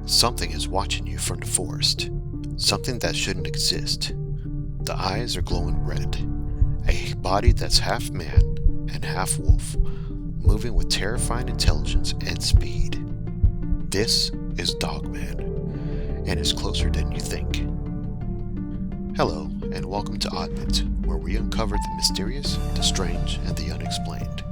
Something is watching you from the forest. Something that shouldn't exist. The eyes are glowing red. A body that's half man and half wolf, moving with terrifying intelligence and speed. This is Dogman, and it's closer than you think. Hello, and welcome to Oddbit, where we uncover the mysterious, the strange, and the unexplained.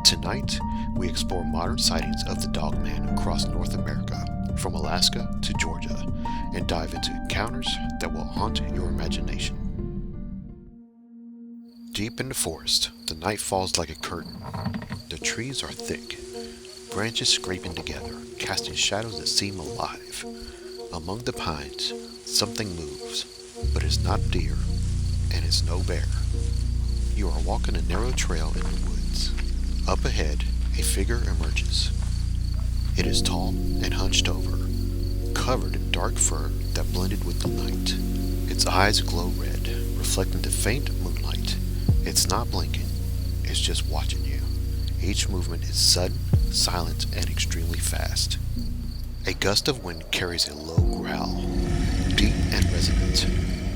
Tonight, we explore modern sightings of the Dogman across North America, from Alaska to Georgia, and dive into encounters that will haunt your imagination. Deep in the forest, the night falls like a curtain. The trees are thick, branches scraping together, casting shadows that seem alive. Among the pines, something moves, but it's not deer, and it's no bear. You are walking a narrow trail in the woods. Up ahead, a figure emerges. It is tall and hunched over, covered in dark fur that blended with the night. Its eyes glow red, reflecting the faint moonlight. It's not blinking, it's just watching you. Each movement is sudden, silent, and extremely fast. A gust of wind carries a low growl, deep and resonant,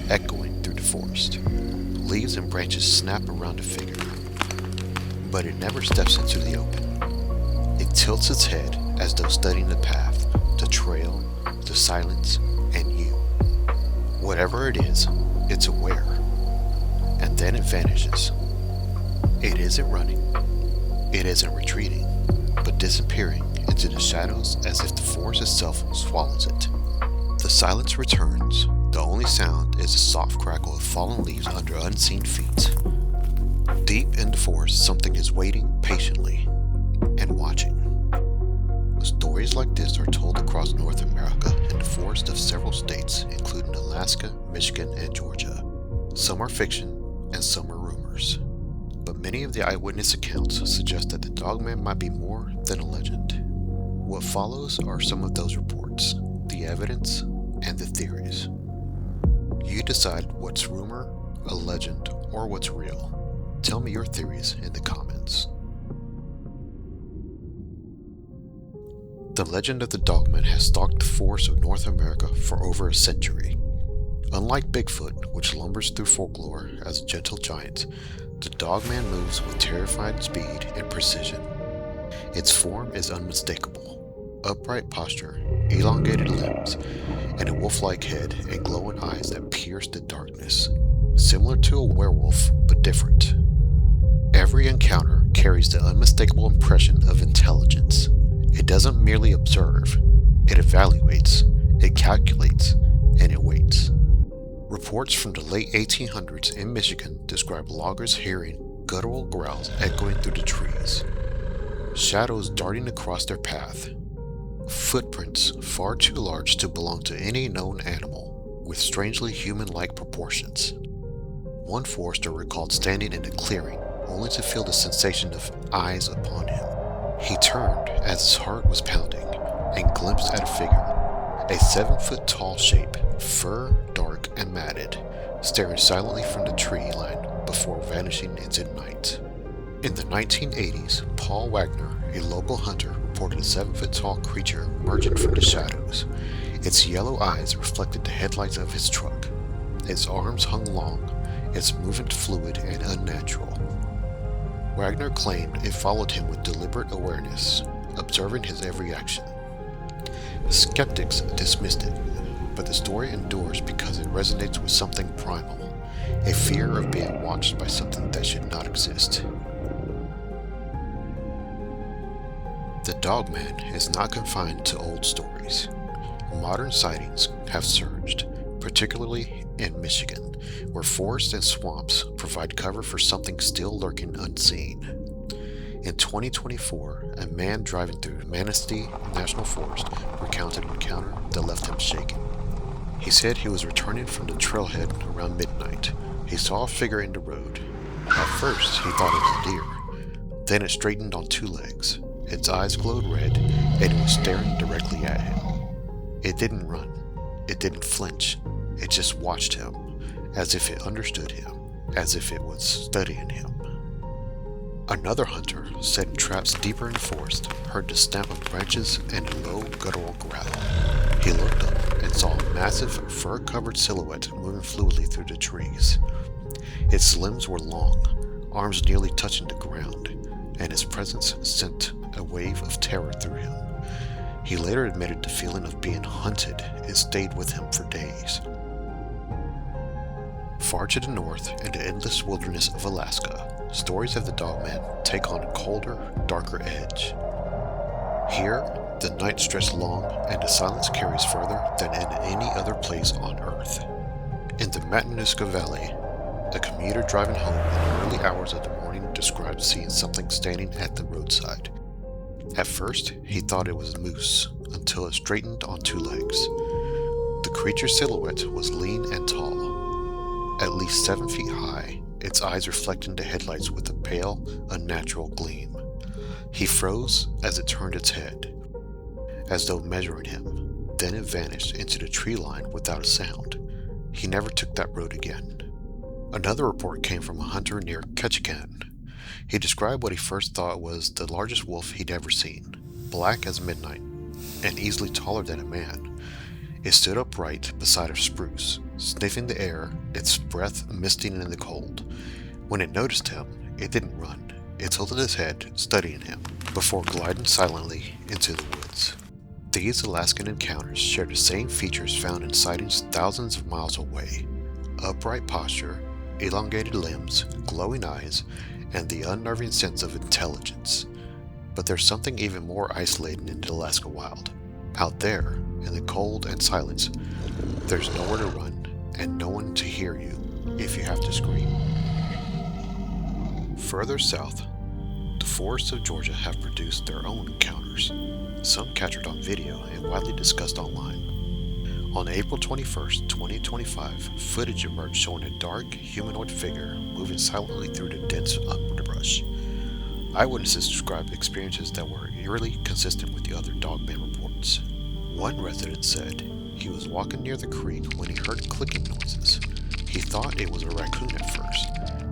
echoing through the forest. Leaves and branches snap around the figure, but it never steps into the open. It tilts its head as though studying the path, the trail, the silence, and you. Whatever it is, it's aware. And then it vanishes. It isn't running. It isn't retreating, but disappearing into the shadows as if the forest itself swallows it. The silence returns. The only sound is the soft crackle of fallen leaves under unseen feet. Deep in the forest, something is waiting patiently and watching. Stories like this are told across North America in the forests of several states, including Alaska, Michigan, and Georgia. Some are fiction and some are rumors. But many of the eyewitness accounts suggest that the Dogman might be more than a legend. What follows are some of those reports, the evidence, and the theories. You decide what's rumor, a legend, or what's real. Tell me your theories in the comments. The legend of the Dogman has stalked the forests of North America for over a century. Unlike Bigfoot, which lumbers through folklore as a gentle giant, the Dogman moves with terrifying speed and precision. Its form is unmistakable. Upright posture, elongated limbs, and a wolf-like head and glowing eyes that pierce the darkness. Similar to a werewolf, but different. Every encounter carries the unmistakable impression of intelligence. It doesn't merely observe, it evaluates, it calculates, and it waits. Reports from the late 1800s in Michigan describe loggers hearing guttural growls echoing through the trees, shadows darting across their path, footprints far too large to belong to any known animal, with strangely human-like proportions. One forester recalled standing in a clearing, only to feel the sensation of eyes upon him. He turned as his heart was pounding and glimpsed at a figure, a 7-foot-tall shape, fur dark and matted, staring silently from the tree line before vanishing into night. In the 1980s, Paul Wagner, a local hunter, reported a 7-foot-tall creature emerging from the shadows. Its yellow eyes reflected the headlights of his truck. Its arms hung long, its movement fluid and unnatural. Wagner claimed it followed him with deliberate awareness, observing his every action. Skeptics dismissed it, but the story endures because it resonates with something primal, a fear of being watched by something that should not exist. The Dogman is not confined to old stories. Modern sightings have surged, particularly in Michigan, where forests and swamps provide cover for something still lurking unseen. In 2024, a man driving through Manistee National Forest recounted an encounter that left him shaken. He said he was returning from the trailhead around midnight. He saw a figure in the road. At first, he thought it was a deer. Then it straightened on 2 legs. Its eyes glowed red, and it was staring directly at him. It didn't run. It didn't flinch. It just watched him, as if it understood him, as if it was studying him. Another hunter, set in traps deeper in the forest, heard the snap of branches and a low guttural growl. massive, fur-covered silhouette moving fluidly through the trees. Its limbs were long, arms nearly touching the ground, and its presence sent a wave of terror through him. He later admitted the feeling of being hunted and stayed with him for days. Far to the north, in the endless wilderness of Alaska, stories of the Dogman take on a colder, darker edge. Here, the night stretches long and the silence carries further than in any other place on Earth. In the Matanuska Valley, a commuter driving home in the early hours of the morning described seeing something standing at the roadside. At first, he thought it was a moose, until it straightened on two legs. The creature's silhouette was lean and tall, at least 7 feet high, its eyes reflecting the headlights with a pale, unnatural gleam. He froze as it turned its head, as though measuring him. Then it vanished into the tree line without a sound. He never took that road again. Another report came from a hunter near Ketchikan. He described what he first thought was the largest wolf he'd ever seen, black as midnight, and easily taller than a man. It stood upright beside a spruce, sniffing the air, its breath misting in the cold. When it noticed him, it didn't run. It tilted its head, studying him, before gliding silently into the woods. These Alaskan encounters share the same features found in sightings thousands of miles away: upright posture, elongated limbs, glowing eyes, and the unnerving sense of intelligence. But there's something even more isolating in the Alaska wild. Out there, in the cold and silence, there's nowhere to run and no one to hear you if you have to scream. Further south, the forests of Georgia have produced their own encounters, some captured on video and widely discussed online. On April 21st, 2025, footage emerged showing a dark, humanoid figure moving silently through the dense underbrush. Eyewitnesses described experiences that were eerily consistent with the other Dogman reports. One resident said he was walking near the creek when he heard clicking noises. He thought it was a raccoon at first,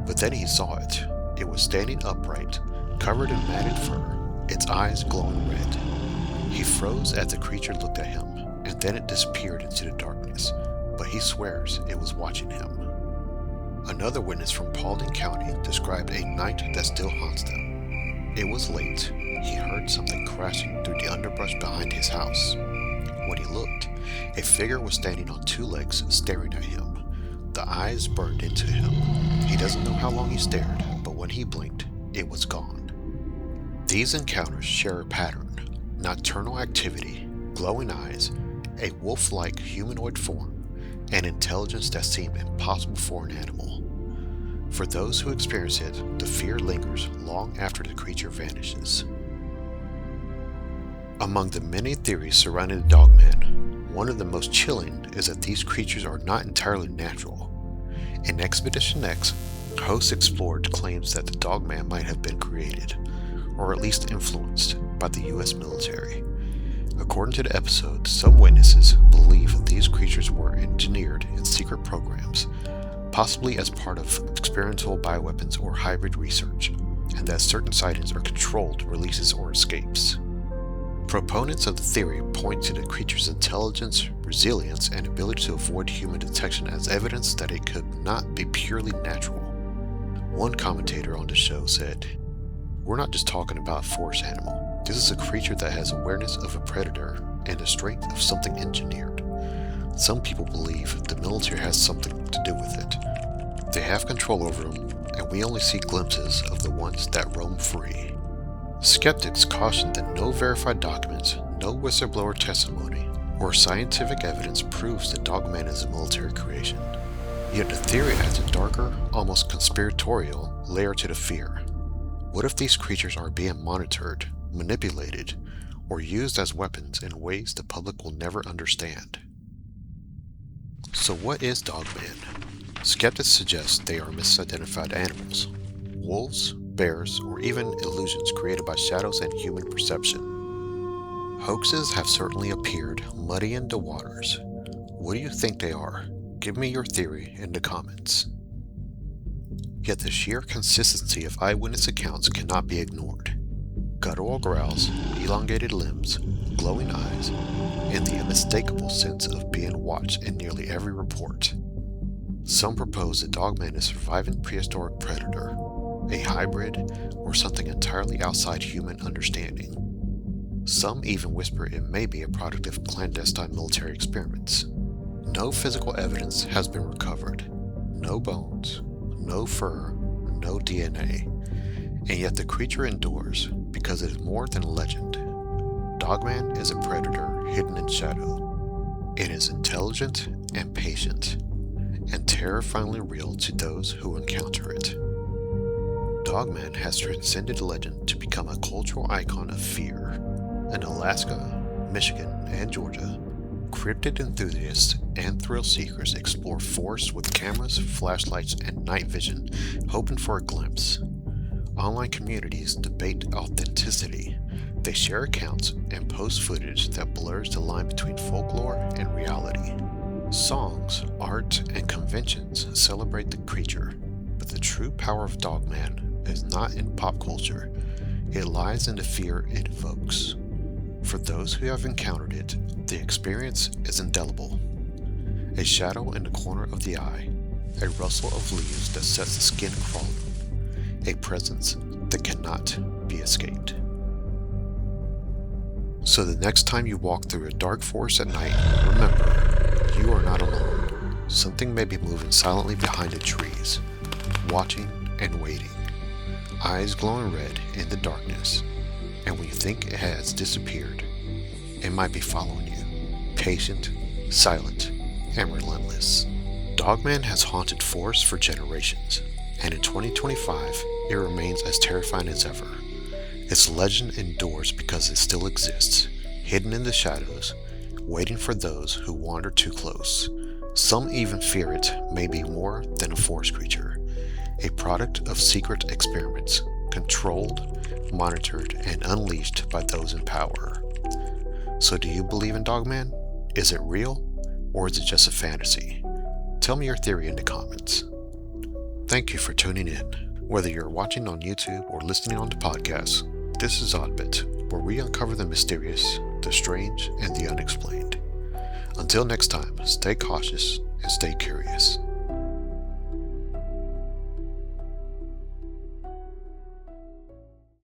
but then he saw it. It was standing upright, covered in matted fur, its eyes glowing red. He froze as the creature looked at him, and then it disappeared into the darkness, but he swears it was watching him. Another witness from Paulding County described a night that still haunts them. It was late. He heard something crashing through the underbrush behind his house. When he looked, a figure was standing on two legs staring at him. The eyes burned into him. He doesn't know how long he stared, but when he blinked, it was gone. These encounters share a pattern: nocturnal activity, glowing eyes, a wolf-like humanoid form, and intelligence that seemed impossible for an animal. For those who experience it, the fear lingers long after the creature vanishes. Among the many theories surrounding the Dogman, one of the most chilling is that these creatures are not entirely natural. In Expedition X, hosts explored claims that the Dogman might have been created, or at least influenced, by the US military. According to the episode, some witnesses believe these creatures were engineered in secret programs, possibly as part of experimental bioweapons or hybrid research, and that certain sightings are controlled releases or escapes. Proponents of the theory point to the creature's intelligence, resilience, and ability to avoid human detection as evidence that it could not be purely natural. One commentator on the show said, "We're not just talking about a forest animal. This is a creature that has awareness of a predator and the strength of something engineered. Some people believe the military has something to do with it. They have control over them, and we only see glimpses of the ones that roam free." Skeptics caution that no verified documents, no whistleblower testimony, or scientific evidence proves that Dogman is a military creation. Yet the theory adds a darker, almost conspiratorial layer to the fear. What if these creatures are being monitored, manipulated, or used as weapons in ways the public will never understand? So what is Dogman? Skeptics suggest they are misidentified animals. Wolves, bears, or even illusions created by shadows and human perception. Hoaxes have certainly appeared, muddying the waters. What do you think they are? Give me your theory in the comments. Yet the sheer consistency of eyewitness accounts cannot be ignored. Guttural growls, elongated limbs, glowing eyes, and the unmistakable sense of being watched in nearly every report. Some propose that Dogman is a surviving prehistoric predator, a hybrid, or something entirely outside human understanding. Some even whisper it may be a product of clandestine military experiments. No physical evidence has been recovered. No bones, no fur, no DNA. And yet the creature endures because it is more than a legend. Dogman is a predator hidden in shadow. It is intelligent and patient, and terrifyingly real to those who encounter it. Dogman has transcended legend to become a cultural icon of fear. In Alaska, Michigan, and Georgia, cryptid enthusiasts and thrill seekers explore forests with cameras, flashlights, and night vision, hoping for a glimpse. Online communities debate authenticity. They share accounts and post footage that blurs the line between folklore and reality. Songs, art, and conventions celebrate the creature, but the true power of Dogman is not in pop culture. It lies in the fear it evokes. For those who have encountered it, the experience is indelible. A shadow in the corner of the eye, a rustle of leaves that sets the skin crawling, a presence that cannot be escaped. So the next time you walk through a dark forest at night, remember, you are not alone. Something may be moving silently behind the trees, watching and waiting, eyes glowing red in the darkness. And when you think it has disappeared, it might be following you, patient, silent, and relentless. Dogman has haunted forests for generations, and in 2025, it remains as terrifying as ever. Its legend endures because it still exists, hidden in the shadows, waiting for those who wander too close. Some even fear it may be more than a forest creature, a product of secret experiments, controlled, monitored, and unleashed by those in power. So do you believe in Dogman? Is it real, or is it just a fantasy? Tell me your theory in the comments. Thank you for tuning in. Whether you're watching on YouTube or listening on the podcast, this is Oddbit, where we uncover the mysterious, the strange, and the unexplained. Until next time, stay cautious and stay curious.